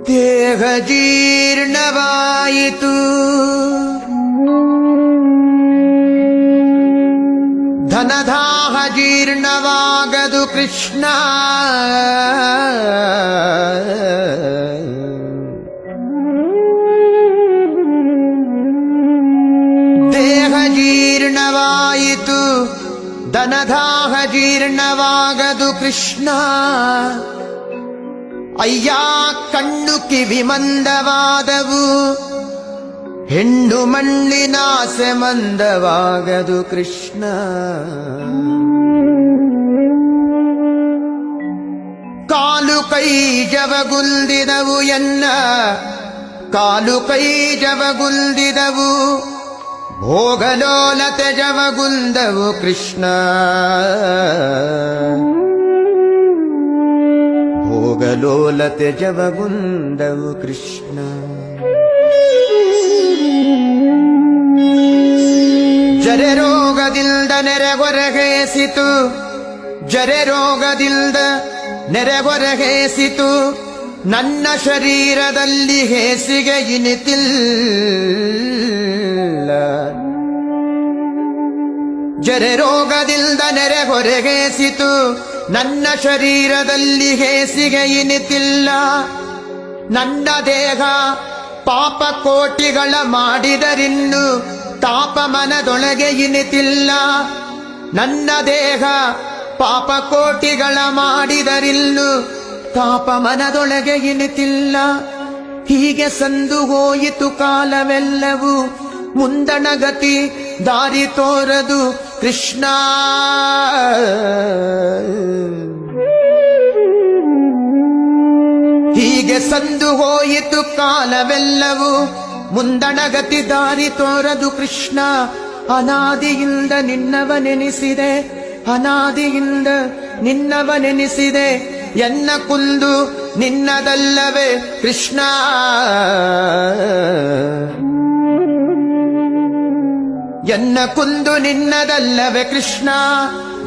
ದೇಹ ಜೀರ್ಣವಾಯಿತು, ಧನದಾಹ ಜೀರ್ಣವಾಗದು ಕೃಷ್ಣ. ದೇಹ ಜೀರ್ಣವಾಯಿತು, ಧನದಾಹ ಜೀರ್ಣವಾಗದು ಕೃಷ್ಣ. ಅಯ್ಯ ಕಣ್ಣು ಕಿವಿ ಮಂದವಾದವು, ಹೆಣ್ಣು ಮಣ್ಣಿನಾಸೆ ಮಂದವಾಗದು ಕೃಷ್ಣ. ಕಾಲು ಕೈ ಜವಗುಲ್ದಿದವು ಎನ್ನ, ಕಾಲು ಕೈ ಜವಗುಲ್ದಿದವು, ಭೋಗಲೋಲತೆ ಜವಗುಲ್ದವು ಕೃಷ್ಣ. ಭೋಗಲೋಲತೆ ಜವಗುಂದವು ಕೃಷ್ಣ. ಜರೆ ರೋಗದಿಂದ ನೆರೆಗೊರಗೇಸಿತು, ಜರೆ ರೋಗದಿಂದ ನೆರೆಗೊರಗೇಸಿತು, ನನ್ನ ಶರೀರದಲ್ಲಿ ಹೇಸಿಗೆ ಇನಿತಿಲ್ಲ. ಜರೆ ರೋಗದಿಂದ ನೆರೆಗೊರಗೇಸಿತು, ನನ್ನ ಶರೀರದಲ್ಲಿ ಹೇಸಿಗೆ ಇನಿತಿಲ್ಲ. ನನ್ನ ದೇಹ ಪಾಪ ಕೋಟಿಗಳ ಮಾಡಿದರಿನ್ನು ತಾಪ ಮನದೊಳಗೆ ಇನಿತಿಲ್ಲ. ನನ್ನ ದೇಹ ಪಾಪ ಕೋಟಿಗಳ ಮಾಡಿದರಿನ್ನು ತಾಪ ಮನದೊಳಗೆ ಇನಿತಿಲ್ಲ. ಹೀಗೆ ಸಂದು ಹೋಯಿತು ಕಾಲವೆಲ್ಲವೂ, ಮುಂದಣಗತಿ ದಾರಿ ತೋರದು ಕೃಷ್ಣ. ಹೀಗೆ ಸಂದು ಹೋಯಿತು ಕಾಲವೆಲ್ಲವೂ, ಮುಂದಣಗತಿ ದಾರಿ ತೋರದು ಕೃಷ್ಣ. ಅನಾದಿಯಿಂದ ನಿನ್ನವನೆನಿಸಿದೆ, ಅನಾದಿಯಿಂದ ನಿನ್ನವನೆನಿಸಿದೆ, ಎನ್ನ ಕುಂದು ನಿನ್ನದಲ್ಲವೇ ಕೃಷ್ಣ. ಎನ್ನ ಕುಂದು ನಿನ್ನದಲ್ಲವೇ ಕೃಷ್ಣ.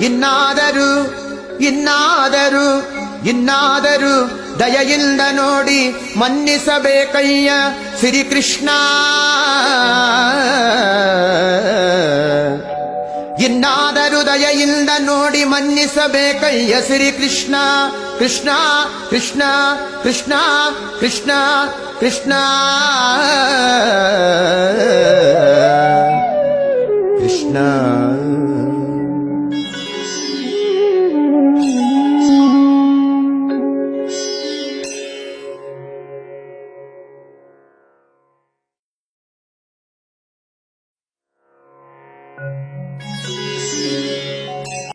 ಇನ್ನಾದರೂ ಇನ್ನಾದರೂ ಇನ್ನಾದರೂ ದಯೆಯಿಂದ ನೋಡಿ ಮನ್ನಿಸಬೇಕಯ್ಯ ಶ್ರೀಕೃಷ್ಣ. ಇನ್ನಾದರೂ ದಯೆಯಿಂದ ನೋಡಿ ಮನ್ನಿಸಬೇಕಯ್ಯ ಶ್ರೀಕೃಷ್ಣ. ಕೃಷ್ಣ ಕೃಷ್ಣ ಕೃಷ್ಣ ಕೃಷ್ಣ ಕೃಷ್ಣ ಕೃಷ್ಣ.